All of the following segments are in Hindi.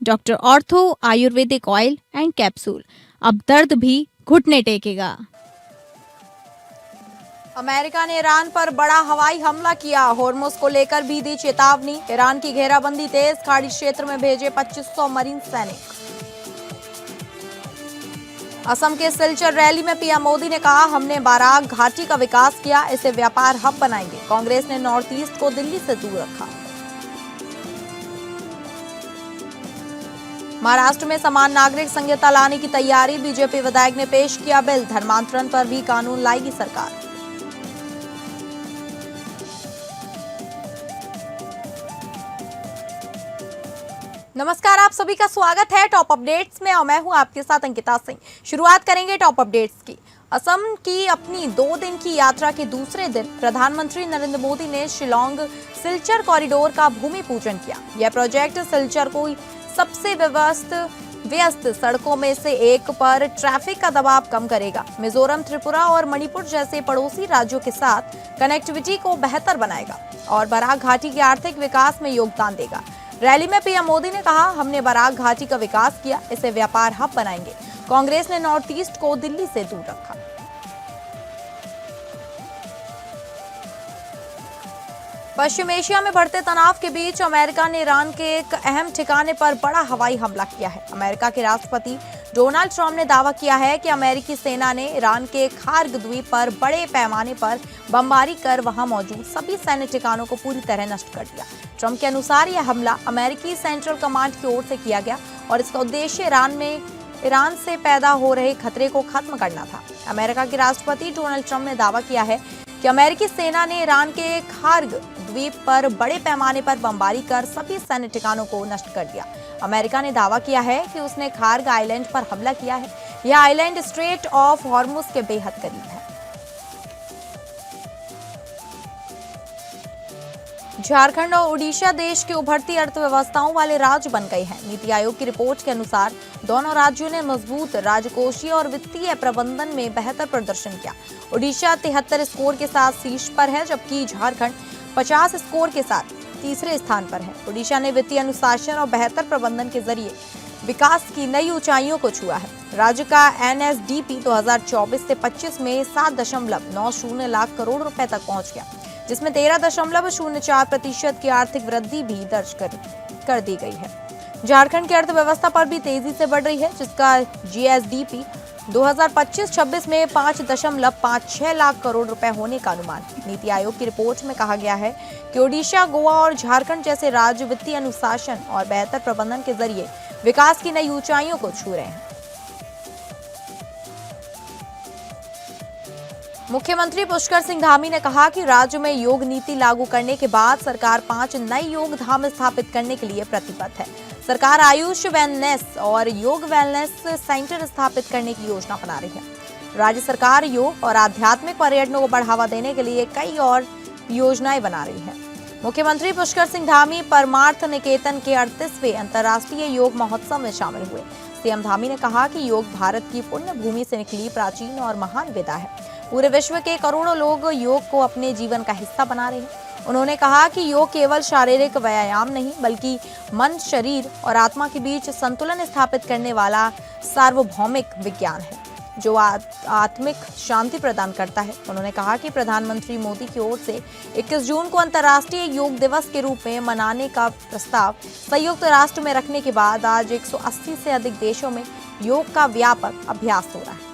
Doctor ortho Ayurvedic oil and capsule, अब दर्द भी घुटने टेकेगा। अमेरिका ने ईरान पर बड़ा हवाई हमला किया। होर्मुज को लेकर भी दी चेतावनी। ईरान की घेराबंदी तेज, खाड़ी क्षेत्र में भेजे 2500 मरीन सैनिक। असम के सिलचर रैली में पीएम मोदी ने कहा, हमने बाराक घाटी का विकास किया, इसे व्यापार हब बनाएंगे। कांग्रेस ने नॉर्थ ईस्ट को दिल्ली से दूर रखा। महाराष्ट्र में समान नागरिक संहिता लाने की तैयारी। बीजेपी विधायक ने पेश किया बिल। धर्मांतरण पर भी कानून लाएगी सरकार। नमस्कार, आप सभी का स्वागत है टॉप अपडेट्स में और मैं हूं आपके साथ अंकिता सिंह। शुरुआत करेंगे टॉप अपडेट्स की। असम की अपनी 2 दिन की यात्रा के दूसरे दिन प्रधानमंत्री नरेंद्र मोदी ने शिलोंग सिलचर कॉरिडोर का भूमि पूजन किया। यह प्रोजेक्ट सिलचर को सबसे व्यस्त सड़कों में से एक पर ट्रैफिक का दबाव कम करेगा। मिजोरम, त्रिपुरा और मणिपुर जैसे पड़ोसी राज्यों के साथ कनेक्टिविटी को बेहतर बनाएगा और बराक घाटी के आर्थिक विकास में योगदान देगा। रैली में पीएम मोदी ने कहा, हमने बराक घाटी का विकास किया, इसे व्यापार हब बनाएंगे। कांग्रेस ने नॉर्थ ईस्ट को दिल्ली से दूर रखा। पश्चिम एशिया में बढ़ते तनाव के बीच अमेरिका ने ईरान के एक अहम ठिकाने पर बड़ा हवाई हमला किया है। अमेरिका के राष्ट्रपति डोनाल्ड ट्रंप ने दावा किया है कि अमेरिकी सेना ने ईरान के खार्ग द्वीप पर बड़े पैमाने पर बमबारी कर वहां मौजूद सभी सैन्य ठिकानों को पूरी तरह नष्ट कर दिया। ट्रंप के अनुसार यह हमला अमेरिकी सेंट्रल कमांड की ओर से किया गया और इसका उद्देश्य ईरान से पैदा हो रहे खतरे को खत्म करना था। अमेरिका के राष्ट्रपति डोनाल्ड ट्रंप ने दावा किया है कि अमेरिकी सेना ने ईरान के खार्ग द्वीप पर बड़े पैमाने पर बमबारी कर सभी सैन्य ठिकानों को नष्ट कर दिया। अमेरिका ने दावा किया है कि उसने खार्ग आइलैंड पर हमला किया है। यह आइलैंड स्ट्रेट ऑफ हॉर्मुज के बेहद करीब है। झारखंड और उड़ीसा देश की उभरती अर्थव्यवस्थाओं वाले राज्य बन गए हैं। नीति आयोग की रिपोर्ट के अनुसार दोनों राज्यों ने मजबूत राजकोषीय और वित्तीय प्रबंधन में बेहतर प्रदर्शन किया। उड़ीसा 73 स्कोर के साथ शीर्ष पर है, जबकि झारखंड 50 स्कोर के साथ तीसरे स्थान पर है। उड़ीसा ने वित्तीय अनुशासन और बेहतर प्रबंधन के जरिए विकास की नई ऊंचाइयों को छुआ है। राज्य का एनएसडीपी 2024 से 25 में 7.90 लाख करोड़ रुपए तक पहुंच गया, जिसमें 13.04% की आर्थिक वृद्धि भी दर्ज कर दी गई है। झारखंड की अर्थव्यवस्था पर भी तेजी से बढ़ रही है, जिसका जीएसडीपी 2025-26 में 5.56 लाख करोड़ रुपए होने का अनुमान है। नीति आयोग की रिपोर्ट में कहा गया है कि ओडिशा, गोवा और झारखंड जैसे राज्य वित्तीय अनुशासन और बेहतर प्रबंधन के जरिए विकास की नई ऊंचाइयों को छू रहे हैं। मुख्यमंत्री पुष्कर सिंह धामी ने कहा कि राज्य में योग नीति लागू करने के बाद सरकार 5 नए योग धाम स्थापित करने के लिए प्रतिबद्ध है। सरकार आयुष वेलनेस और योग वेलनेस सेंटर स्थापित करने की योजना बना रही है। राज्य सरकार योग और आध्यात्मिक पर्यटन को बढ़ावा देने के लिए कई और योजनाएं बना रही है। मुख्यमंत्री पुष्कर सिंह धामी परमार्थ निकेतन के 38वें अंतर्राष्ट्रीय योग महोत्सव में शामिल हुए। सीएम धामी ने कहा कि योग भारत की पुण्य भूमि से निकली प्राचीन और महान विधा है। पूरे विश्व के करोड़ों लोग योग को अपने जीवन का हिस्सा बना रहे हैं। उन्होंने कहा कि योग केवल शारीरिक व्यायाम नहीं, बल्कि मन, शरीर और आत्मा के बीच संतुलन स्थापित करने वाला सार्वभौमिक विज्ञान है, जो आत्मिक शांति प्रदान करता है। उन्होंने कहा कि प्रधानमंत्री मोदी की ओर से 21 जून को अंतर्राष्ट्रीय योग दिवस के रूप में मनाने का प्रस्ताव संयुक्त राष्ट्र में रखने के बाद आज 180 से अधिक देशों में योग का व्यापक अभ्यास हो रहा है।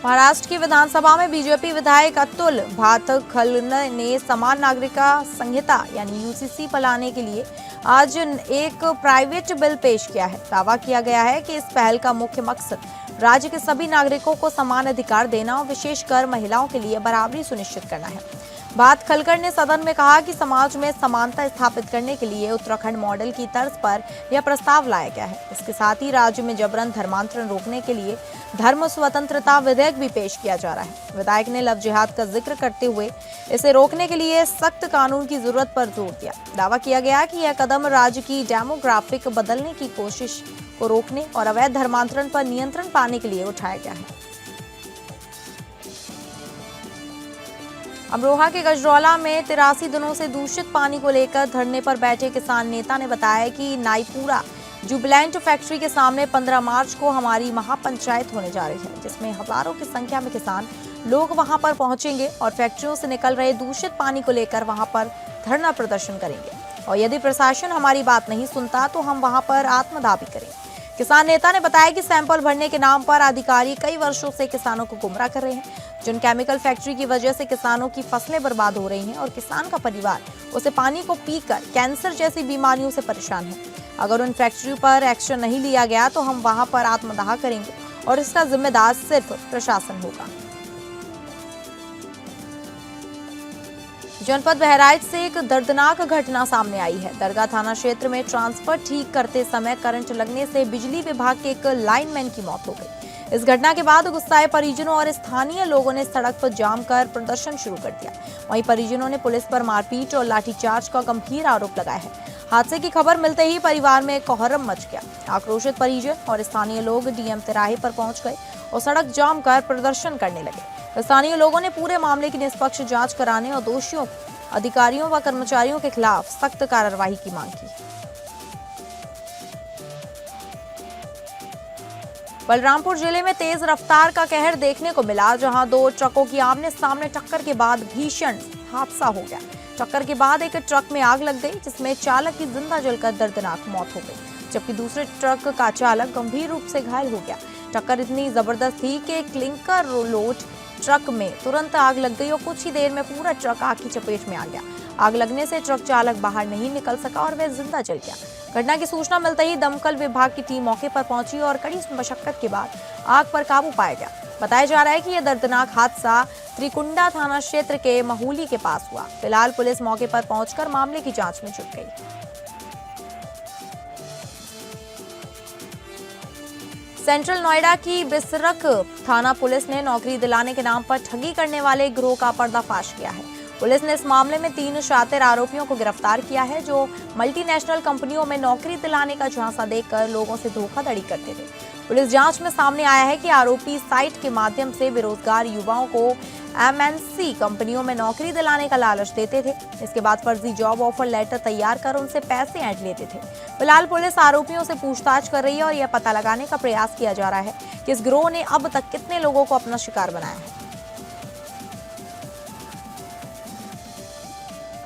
महाराष्ट्र की विधानसभा में बीजेपी विधायक अतुल भातखलने ने समान नागरिकता संहिता यानी यूसीसी पर लाने के लिए आज एक प्राइवेट बिल पेश किया है। दावा किया गया है कि इस पहल का मुख्य मकसद राज्य के सभी नागरिकों को समान अधिकार देना और विशेषकर महिलाओं के लिए बराबरी सुनिश्चित करना है। भातखलकर ने सदन में कहा कि समाज में समानता स्थापित करने के लिए उत्तराखंड मॉडल की तर्ज पर यह प्रस्ताव लाया गया है। इसके साथ ही राज्य में जबरन धर्मांतरण रोकने के लिए धर्म स्वतंत्रता विधेयक भी पेश किया जा रहा है। विधायक ने लव जिहाद का जिक्र करते हुए इसे रोकने के लिए सख्त कानून की जरूरत पर जोर दिया। दावा किया गया कि यह कदम राज्य की डेमोग्राफिक बदलने की कोशिश को रोकने और अवैध धर्मांतरण पर नियंत्रण पाने के लिए उठाया गया है। अमरोहा के गजरौला में 83 दिनों से दूषित पानी को लेकर धरने पर बैठे किसान नेता ने बताया कि नाईपुरा जुबिलेंट फैक्ट्री के सामने 15 मार्च को हमारी महापंचायत होने जा रही है, जिसमें हजारों की संख्या में किसान लोग वहां पर पहुंचेंगे और फैक्ट्रियों से निकल रहे दूषित पानी को लेकर वहां पर धरना प्रदर्शन करेंगे और यदि प्रशासन हमारी बात नहीं सुनता तो हम वहां पर आत्मदाह भी करेंगे। किसान नेता ने बताया कि सैंपल भरने के नाम पर अधिकारी कई वर्षों से किसानों को गुमराह कर रहे हैं, जिन केमिकल फैक्ट्री की वजह से किसानों की फसलें बर्बाद हो रही हैं और किसान का परिवार उसे पानी को पीकर कैंसर जैसी बीमारियों से परेशान है। अगर उन फैक्ट्री पर एक्शन नहीं लिया गया तो हम वहां पर आत्मदाह करेंगे और इसका जिम्मेदार सिर्फ प्रशासन होगा। जनपद बहराइच से एक दर्दनाक घटना सामने आई है। दरगाह थाना क्षेत्र में ट्रांसफर ठीक करते समय करंट लगने से बिजली विभाग के एक लाइनमैन की मौत हो गई। इस घटना के बाद गुस्साए परिजनों और स्थानीय लोगों ने सड़क पर जाम कर प्रदर्शन शुरू कर दिया। वहीं परिजनों ने पुलिस पर मारपीट और लाठीचार्ज का गंभीर आरोप लगाया है। हादसे की खबर मिलते ही परिवार में कोहराम मच गया। आक्रोशित परिजन और स्थानीय लोग डीएम तिराहे पर पहुंच गए और सड़क जाम कर प्रदर्शन करने लगे। स्थानीय लोगों ने पूरे मामले की निष्पक्ष जांच कराने और दोषियों, अधिकारियों व कर्मचारियों के खिलाफ सख्त कार्रवाई की मांग की। बलरामपुर जिले में तेज रफ्तार का कहर देखने को मिला, जहां दो ट्रकों की आमने सामने टक्कर के बाद भीषण हादसा हो गया। टक्कर के बाद एक ट्रक में आग लग गई, जिसमें चालक की जिंदा जलकर दर्दनाक मौत हो गई, जबकि दूसरे ट्रक का चालक गंभीर रूप से घायल हो गया। टक्कर इतनी जबरदस्त थी कि क्लिंकर लोड ट्रक में तुरंत आग लग गई और कुछ ही देर में पूरा ट्रक आग की चपेट में आ गया। आग लगने से ट्रक चालक बाहर नहीं निकल सका और वह जिंदा जल गया। घटना की सूचना मिलते ही दमकल विभाग की टीम मौके पर पहुंची और कड़ी मशक्कत के बाद आग पर काबू पाया गया। बताया जा रहा है कि यह दर्दनाक हादसा त्रिकुंडा थाना क्षेत्र के महूली के पास हुआ। फिलहाल पुलिस मौके पर पहुंचकर मामले की जांच में जुट गई। सेंट्रल नोएडा की बिसरक थाना पुलिस ने नौकरी दिलाने के नाम पर ठगी करने वाले गिरोह का पर्दाफाश किया है। पुलिस ने इस मामले में 3 शातिर आरोपियों को गिरफ्तार किया है, जो मल्टीनेशनल कंपनियों में नौकरी दिलाने का झांसा देकर लोगों से धोखाधड़ी करते थे। पुलिस जांच में सामने आया है कि आरोपी साइट के माध्यम से बेरोजगार युवाओं को एमएनसी कंपनियों में नौकरी दिलाने का लालच देते थे। इसके बाद फर्जी जॉब ऑफर लेटर तैयार कर उनसे पैसे ऐंठ लेते थे। फिलहाल पुलिस आरोपियों से पूछताछ कर रही है और यह पता लगाने का प्रयास किया जा रहा है कि इस गिरोह ने अब तक कितने लोगों को अपना शिकार बनाया है।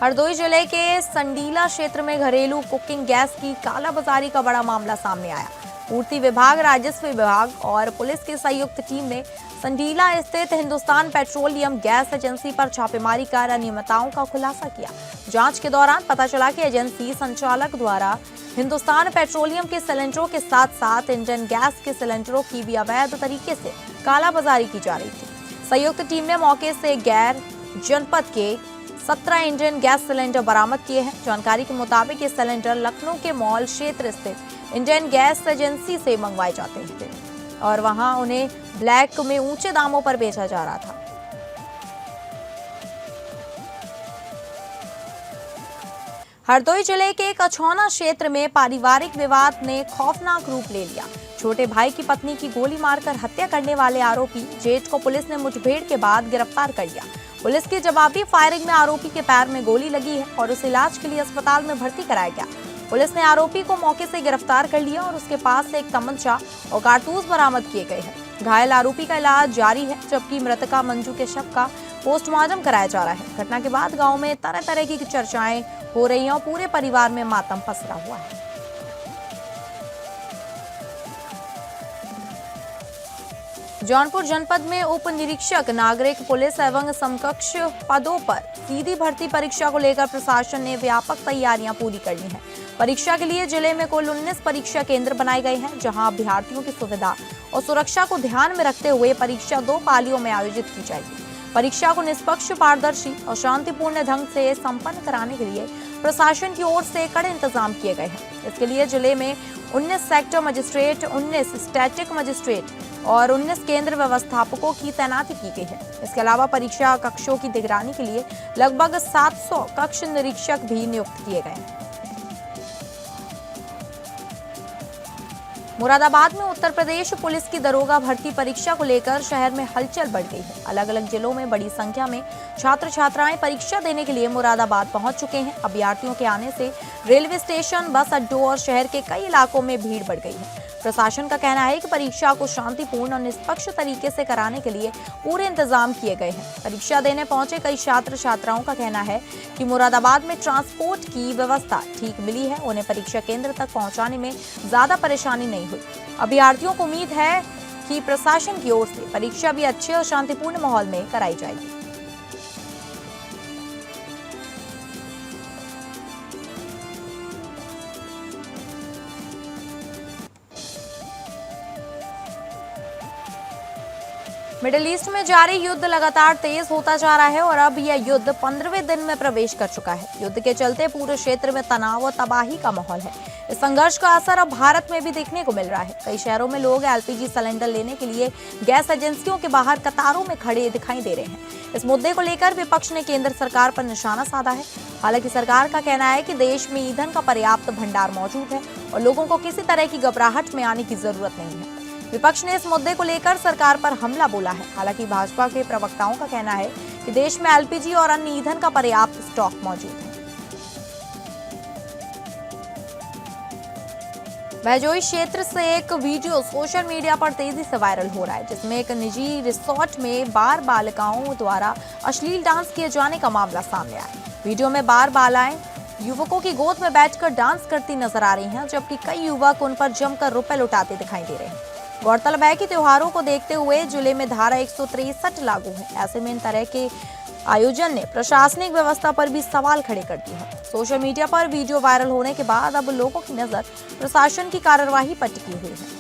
हरदोई जिले के संडीला क्षेत्र में घरेलू कुकिंग गैस की कालाबाजारी का बड़ा मामला सामने आया। पूर्ति विभाग, राजस्व विभाग और पुलिस की संयुक्त टीम ने संडीला स्थित हिंदुस्तान पेट्रोलियम गैस एजेंसी पर छापेमारी कर अनियमितताओं का खुलासा किया। जांच के दौरान पता चला कि एजेंसी संचालक द्वारा हिंदुस्तान पेट्रोलियम के सिलेंडरों के साथ साथ इंडियन गैस के सिलेंडरों की भी अवैध तरीके से कालाबाजारी की जा रही थी। संयुक्त टीम ने मौके से गैर जनपद के 17 इंडियन गैस सिलेंडर बरामद किए हैं। जानकारी के मुताबिक ये सिलेंडर लखनऊ के मॉल क्षेत्र स्थित इंडियन गैस एजेंसी से मंगवाए जाते थे और वहां उन्हें ब्लैक में ऊंचे दामों पर बेचा जा रहा था। हरदोई जिले के कछौना क्षेत्र में पारिवारिक विवाद ने खौफनाक रूप ले लिया। छोटे भाई की पत्नी की गोली मारकर हत्या करने वाले आरोपी जेठ को पुलिस ने मुठभेड़ के बाद गिरफ्तार कर लिया। पुलिस की जवाबी फायरिंग में आरोपी के पैर में गोली लगी है और उसे इलाज के लिए अस्पताल में भर्ती कराया गया। पुलिस ने आरोपी को मौके से गिरफ्तार कर लिया और उसके पास से एक तमंचा और कारतूस बरामद किए गए हैं। घायल आरोपी का इलाज जारी है, जबकि मृतका मंजू के शव का पोस्टमार्टम कराया जा रहा है। घटना के बाद गांव में तरह तरह की चर्चाएं हो रही हैं और पूरे परिवार में मातम पसरा हुआ है। जौनपुर जनपद में उप निरीक्षक नागरिक पुलिस एवं समकक्ष पदों पर सीधी भर्ती परीक्षा को लेकर प्रशासन ने व्यापक तैयारियां पूरी कर ली हैं। परीक्षा के लिए जिले में कुल 19 परीक्षा केंद्र बनाए गए हैं, जहां अभ्यर्थियों की सुविधा और सुरक्षा को ध्यान में रखते हुए परीक्षा 2 पालियों में आयोजित की जाएगी। परीक्षा को निष्पक्ष, पारदर्शी और शांतिपूर्ण ढंग से संपन्न कराने के लिए प्रशासन की ओर से कड़े इंतजाम किए गए हैं। इसके लिए जिले में 19 सेक्टर मजिस्ट्रेट, 19 स्टैटिक मजिस्ट्रेट और 19 केंद्र व्यवस्थापकों की तैनाती की गई है। इसके अलावा परीक्षा कक्षों की निगरानी के लिए लगभग 700 कक्ष निरीक्षक भी नियुक्त किए गए हैं। मुरादाबाद में उत्तर प्रदेश पुलिस की दरोगा भर्ती परीक्षा को लेकर शहर में हलचल बढ़ गई है। अलग अलग जिलों में बड़ी संख्या में छात्र छात्राएं परीक्षा देने के लिए मुरादाबाद पहुंच चुके हैं। अभ्यर्थियों के आने से रेलवे स्टेशन, बस अड्डों और शहर के कई इलाकों में भीड़ बढ़ गई है। प्रशासन का कहना है कि परीक्षा को शांतिपूर्ण और निष्पक्ष तरीके से कराने के लिए पूरे इंतजाम किए गए हैं। परीक्षा देने पहुंचे कई छात्र छात्राओं का कहना है कि मुरादाबाद में ट्रांसपोर्ट की व्यवस्था ठीक मिली है, उन्हें परीक्षा केंद्र तक पहुंचाने में ज्यादा परेशानी नहीं हुई। अभ्यर्थियों को उम्मीद है कि प्रशासन की ओर से परीक्षा भी अच्छे और शांतिपूर्ण माहौल में कराई जाएगी। मिडिल ईस्ट में जारी युद्ध लगातार तेज होता जा रहा है और अब यह युद्ध 15वें दिन में प्रवेश कर चुका है। युद्ध के चलते पूरे क्षेत्र में तनाव और तबाही का माहौल है। इस संघर्ष का असर अब भारत में भी देखने को मिल रहा है। कई शहरों में लोग एलपीजी सिलेंडर लेने के लिए गैस एजेंसियों के बाहर कतारों में खड़े दिखाई दे रहे हैं। इस मुद्दे को लेकर विपक्ष ने केंद्र सरकार पर निशाना साधा है। हालांकि सरकार का कहना है कि देश में ईंधन का पर्याप्त भंडार मौजूद है और लोगों को किसी तरह की घबराहट में आने की जरूरत नहीं है। विपक्ष ने इस मुद्दे को लेकर सरकार पर हमला बोला है। हालांकि भाजपा के प्रवक्ताओं का कहना है कि देश में एलपीजी और अन्य ईंधन का पर्याप्त स्टॉक मौजूद है। बहजोई क्षेत्र से एक वीडियो सोशल मीडिया पर तेजी से वायरल हो रहा है, जिसमें एक निजी रिसोर्ट में बार बालिकाओं द्वारा अश्लील डांस किए जाने का मामला सामने आया। वीडियो में बार बालाएं युवकों की गोद में बैठकर डांस करती नजर आ रही हैं, जबकि कई युवक उन पर जमकर रुपए लुटाते दिखाई दे रहे हैं। गौरतलब है कि त्योहारों को देखते हुए जिले में धारा 163 लागू है। ऐसे में इन तरह के आयोजन ने प्रशासनिक व्यवस्था पर भी सवाल खड़े कर दिए हैं। सोशल मीडिया पर वीडियो वायरल होने के बाद अब लोगों की नजर प्रशासन की कार्रवाई पर टिकी हुई है।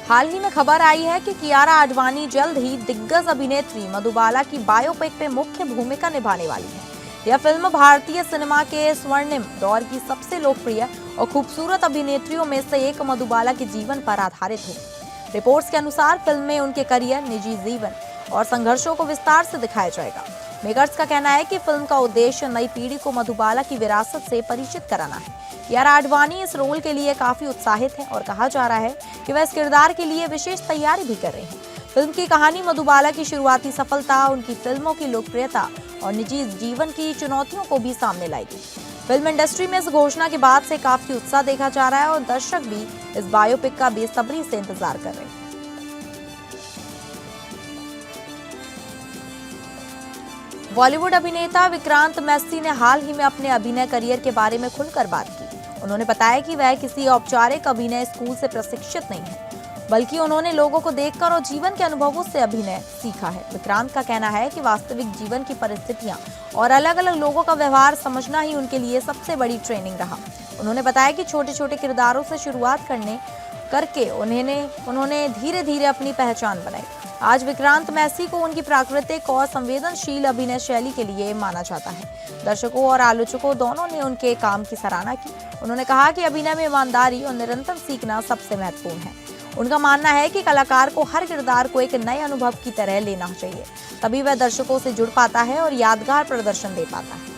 हाल ही में खबर आई है कि कियारा आडवाणी जल्द ही दिग्गज अभिनेत्री मधुबाला की बायोपिक में मुख्य भूमिका निभाने वाली है। यह फिल्म भारतीय सिनेमा के स्वर्णिम दौर की सबसे लोकप्रिय और खूबसूरत अभिनेत्रियों में से एक मधुबाला के जीवन पर आधारित है। रिपोर्ट्स के अनुसार फिल्म में उनके करियर, निजी जीवन और संघर्षों को विस्तार से दिखाया जाएगा। मेकर्स का कहना है कि फिल्म का उद्देश्य नई पीढ़ी को मधुबाला की विरासत से परिचित कराना है। कियारा आडवाणी इस रोल के लिए काफी उत्साहित है और कहा जा रहा है कि वह इस किरदार के लिए विशेष तैयारी भी कर रहे हैं। फिल्म की कहानी मधुबाला की शुरुआती सफलता, उनकी फिल्मों की लोकप्रियता और निजी जीवन की चुनौतियों को भी सामने लाएगी। फिल्म इंडस्ट्री में इस घोषणा के बाद से काफी उत्साह देखा जा रहा है और दर्शक भी इस बायोपिक का बेसब्री से इंतजार कर रहे हैं। बॉलीवुड अभिनेता विक्रांत मैसी ने हाल ही में अपने अभिनय करियर के बारे में खुलकर बात की। उन्होंने बताया कि वह किसी औपचारिक अभिनय स्कूल से प्रशिक्षित नहीं है, बल्कि उन्होंने लोगों को देखकर और जीवन के अनुभवों से अभिनय सीखा है। विक्रांत का कहना है कि वास्तविक जीवन की परिस्थितियां और अलग अलग लोगों का व्यवहार समझना ही उनके लिए सबसे बड़ी ट्रेनिंग रहा। उन्होंने बताया कि छोटे छोटे किरदारों से शुरुआत करके उन्होंने धीरे धीरे अपनी पहचान बनाई। आज विक्रांत मैसी को उनकी प्राकृतिक और संवेदनशील अभिनय शैली के लिए माना जाता है। दर्शकों और आलोचकों दोनों ने उनके काम की सराहना की। उन्होंने कहा कि अभिनय में ईमानदारी और निरंतर सीखना सबसे महत्वपूर्ण है। उनका मानना है कि कलाकार को हर किरदार को एक नए अनुभव की तरह लेना चाहिए, तभी वह दर्शकों से जुड़ पाता है और यादगार प्रदर्शन दे पाता है।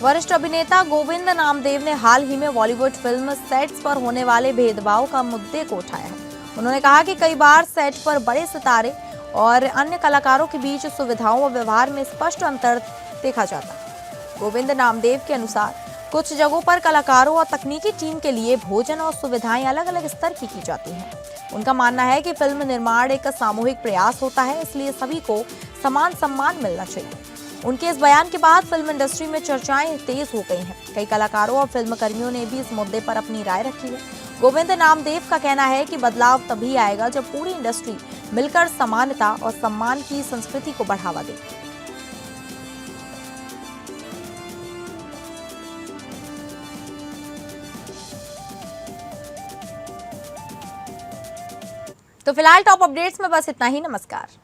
वरिष्ठ अभिनेता गोविंद नामदेव ने हाल ही में बॉलीवुड फिल्म सेट्स पर होने वाले भेदभाव का मुद्दे को उठाया है। उन्होंने कहा कि कई बार सेट पर बड़े सितारे और अन्य कलाकारों के बीच सुविधाओं और व्यवहार में स्पष्ट अंतर देखा जाता है। गोविंद नामदेव के अनुसार कुछ जगहों पर कलाकारों और तकनीकी टीम के लिए भोजन और सुविधाएं अलग अलग स्तर की जाती हैं। उनका मानना है कि फिल्म निर्माण एक सामूहिक प्रयास होता है, इसलिए सभी को समान सम्मान मिलना चाहिए। उनके इस बयान के बाद फिल्म इंडस्ट्री में चर्चाएं तेज हो गई हैं। कई कलाकारों और फिल्म कर्मियों ने भी इस मुद्दे पर अपनी राय रखी है। गोविंद नामदेव का कहना है कि बदलाव तभी आएगा जब पूरी इंडस्ट्री मिलकर समानता और सम्मान की संस्कृति को बढ़ावा दे। तो फिलहाल टॉप अपडेट्स में बस इतना ही। नमस्कार।